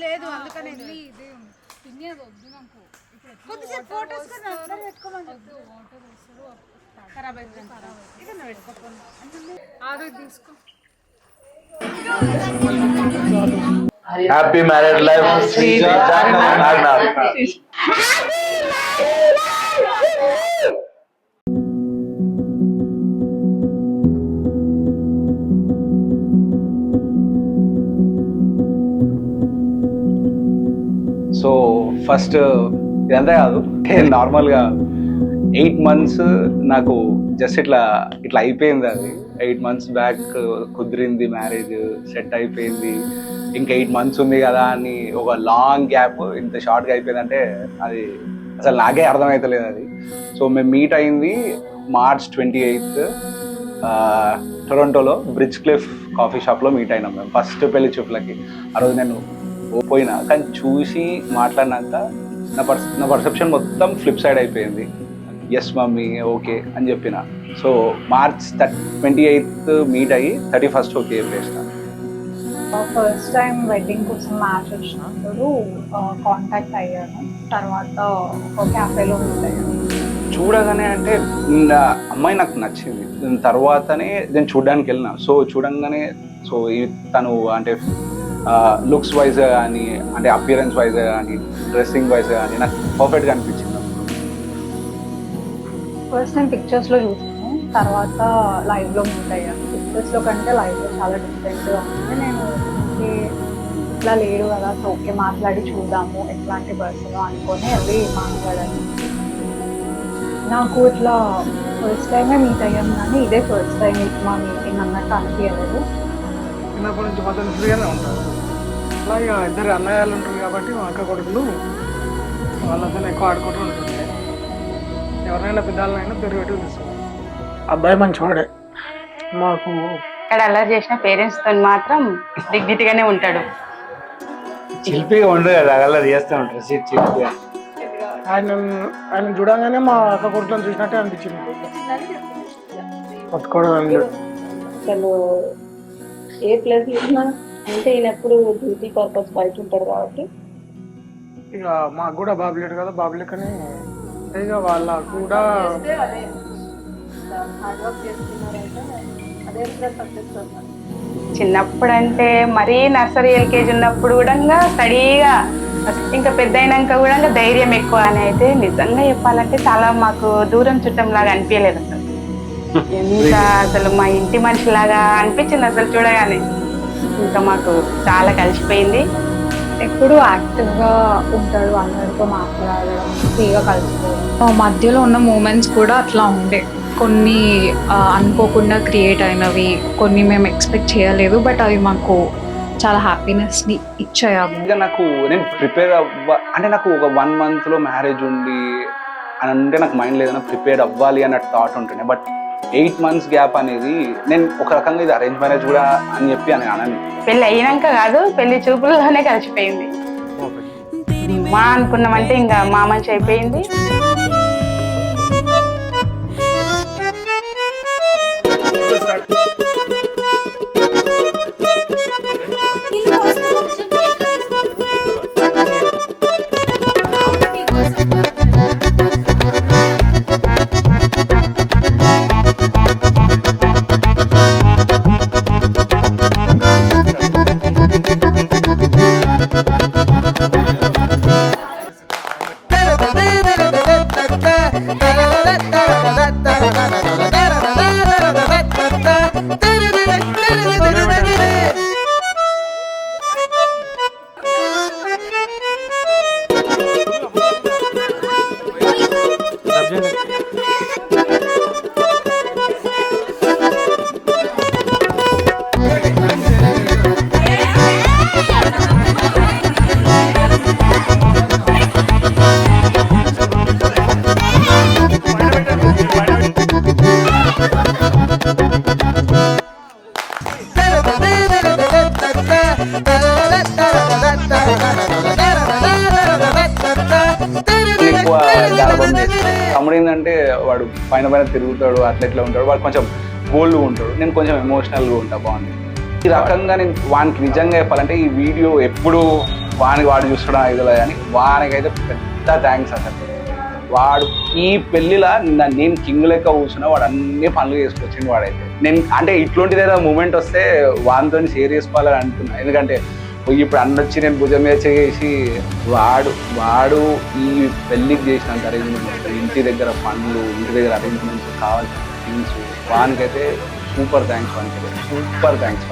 లేదు అందుకనే ఇదే తినేది వద్దు నాకు కొద్దిసేపు ఫోటోస్ కూడా అందరూ పెట్టుకోమని చెప్తూ వాటర్ వస్తారు ఖరాబ్ అవుతుంది ఇక పెట్టుకోకుండా ఆరు తీసుకో happy married life Sreeja Naganath. So first ఇదంతా కాదు, నార్మల్గా 8 months నాకు జస్ట్ ఇట్లా అయిపోయింది. అది 8 months బ్యాక్ కుదిరింది, మ్యారేజ్ సెట్ అయిపోయింది. ఇంకా 8 months ఉంది కదా అని ఒక లాంగ్ గ్యాప్ ఇంత షార్ట్గా అయిపోయిందంటే అది అసలు నాకే అర్థమవుతలేదు అది. సో మేము మీట్ అయింది March 28th టొరంటోలో బ్రిడ్జ్ క్లిఫ్ కాఫీ షాప్లో మీట్ అయినాం మేము ఫస్ట్ పెళ్లి చూపులకి. ఆ రోజు నేను పోయినా, కానీ చూసి మాట్లాడినాక నా పర్సెప్షన్ మొత్తం ఫ్లిప్ సైడ్ అయిపోయింది. ఎస్ మమ్మీ ఓకే అని చెప్పిన. సో March 28th మీట్ అయ్యి 31st ఓకే చెప్పేసిన. ఫస్ట్ టైం వెడ్డింగ్ కోసం మ్యాచ్ వచ్చినప్పుడు కాంటాక్ట్ అయ్యాను. తర్వాత ఒక క్యాఫేలో మీట్ అయ్యాను. చూడగానే అంటే అమ్మాయి నాకు నచ్చింది. తర్వాతనే నేను చూడడానికి వెళ్ళిన. సో చూడంగానే సో తను అంటే లుక్స్ వైజ్ కానీ, అంటే అపియరెన్స్ వైజ్ కానీ, డ్రెస్సింగ్ వైజ్ కానీ నాకు పర్ఫెక్ట్గా అనిపించింది. ఫస్ట్ టైం పిక్చర్స్లో చూసాను, తర్వాత లైవ్లో మీట్ అయ్యాను. పిక్చర్స్లో కంటే లైవ్లో చాలా డిఫరెంట్గా ఉంది. నేను ఇట్లా లేడు కదా, సో ఓకే మాట్లాడి చూద్దాము ఎట్లాంటి పర్సన్ అనుకొని అది మాట్లాడాను. నాకు ఇట్లా ఫస్ట్ టైమే మీట్ అయ్యాను, కానీ ఇదే ఫస్ట్ టైం మా మీటింగ్ అన్నట్టు అనిపించలేదు. చిన్నప్పటి నుంచి మొత్తం ఫ్రీగానే ఉంటారు. అలాగే ఇద్దరు అన్నయ్యలు ఉంటారు కాబట్టి మా అక్క కొడుకులు వాళ్ళతో ఎక్కువ ఆడుకుంటూ ఉంటుంది. ఎవరైనా పెద్దవాళ్ళైనా పెరుగట్టు తీసుకోవాలి. అబ్బాయి మంచివాడే. మాకు ఇక్కడ అల్లరి చేసిన పేరెంట్స్ తో మాత్రం డిగ్నిటీగానే ఉంటాడు. చిలిపిగా ఉండదు కదా, అలా చేస్తూ ఉంటారు చిలిపిగా. ఆయన చూడగానే మా అక్క కొడుకులను చూసినట్టే అనిపించింది. పట్టుకోవడం అసలు ఏ ప్లేస్ ఉన్నా అంటే ఈయన ఎప్పుడు డ్యూటీ పర్పస్ బయట ఉంటాడు కాబట్టి ఇక మాకు కూడా బాబు లేడు కదా, బాబు లేకని ఇక వాళ్ళ కూడా చిన్నప్పుడు అంటే మరీ నర్సరీ ఎల్కేజీ ఉన్నప్పుడు కూడా స్టడీగా, ఇంకా పెద్ద అయినాక కూడా ధైర్యం ఎక్కువ అని అయితే నిజంగా చెప్పాలంటే చాలా మాకు దూరం చుట్టం లాగా అనిపించలేదు. అసలు ఎంత అసలు మా ఇంటి మనిషి లాగా అనిపించింది అసలు చూడగానే. ఇంకా మాకు చాలా కలిసిపోయింది. ఎప్పుడు యాక్టివ్గా ఉంటాడు, అందరితో మాట్లాడడం, ఫ్రీగా కలిసిపోవడం. మధ్యలో ఉన్న మూమెంట్స్ కూడా అట్లా ఉండే, కొన్ని అనుకోకుండా క్రియేట్ అయినవి, కొన్ని మేము ఎక్స్పెక్ట్ చేయలేదు, బట్ అవి మాకు చాలా హ్యాపీనెస్ని ఇచ్చాము. ఇంకా నేను ప్రిపేర్ అంటే నాకు ఒక 1 monthలో మ్యారేజ్ ఉంది అని అంటే నాకు మైండ్ లేదన్నా ప్రిపేర్ అవ్వాలి అన్న థాట్ ఉంటుండే. బట్ 8 months గ్యాప్ అనేది నేను ఒక రకంగా ఇది అరేంజ్ మ్యారేజ్ కూడా అని చెప్పి అని అనను. పెళ్లి అయినాక కాదు, పెళ్లి చూపుల్లోనే కలిసిపోయింది. మా అనుకున్నామంటే ఇంకా మా మంచి అయిపోయింది. తమ్ముడు ఏంటంటే వాడు పైన తిరుగుతాడు, అట్లా ఇట్లా ఉంటాడు. వాడు కొంచెం బోల్డ్గా ఉంటాడు, నేను కొంచెం ఎమోషనల్గా ఉంటా. బాగుంది. ఈ రకంగా నేను వానికి నిజంగా చెప్పాలంటే ఈ వీడియో ఎప్పుడు వాడు చూస్తాడా ఇదిలో కానీ వానికైతే పెద్ద థ్యాంక్స్ అసలు. వాడు ఈ పెళ్లిలా నేను కింగ్ లెక్క కూర్చున్నా వాడు అన్ని పనులు చేసుకొచ్చింది వాడైతే. నేను అంటే ఇట్లాంటిది ఏదో మూమెంట్ వస్తే వానితో షేర్ చేసుకోవాలని అనుకున్నా. ఎందుకంటే ఇప్పుడు అన్నొచ్చి నేను భుజం మీద చేసి వాడు ఈ పెళ్ళికి చేసినంత అరేంజ్మెంట్స్, ఇంటి దగ్గర పనులు, ఇంటి దగ్గర అరేంజ్మెంట్స్, కావాల్సిన థింగ్స్, వానికైతే సూపర్ థ్యాంక్స్. వానికి సూపర్ థ్యాంక్స్.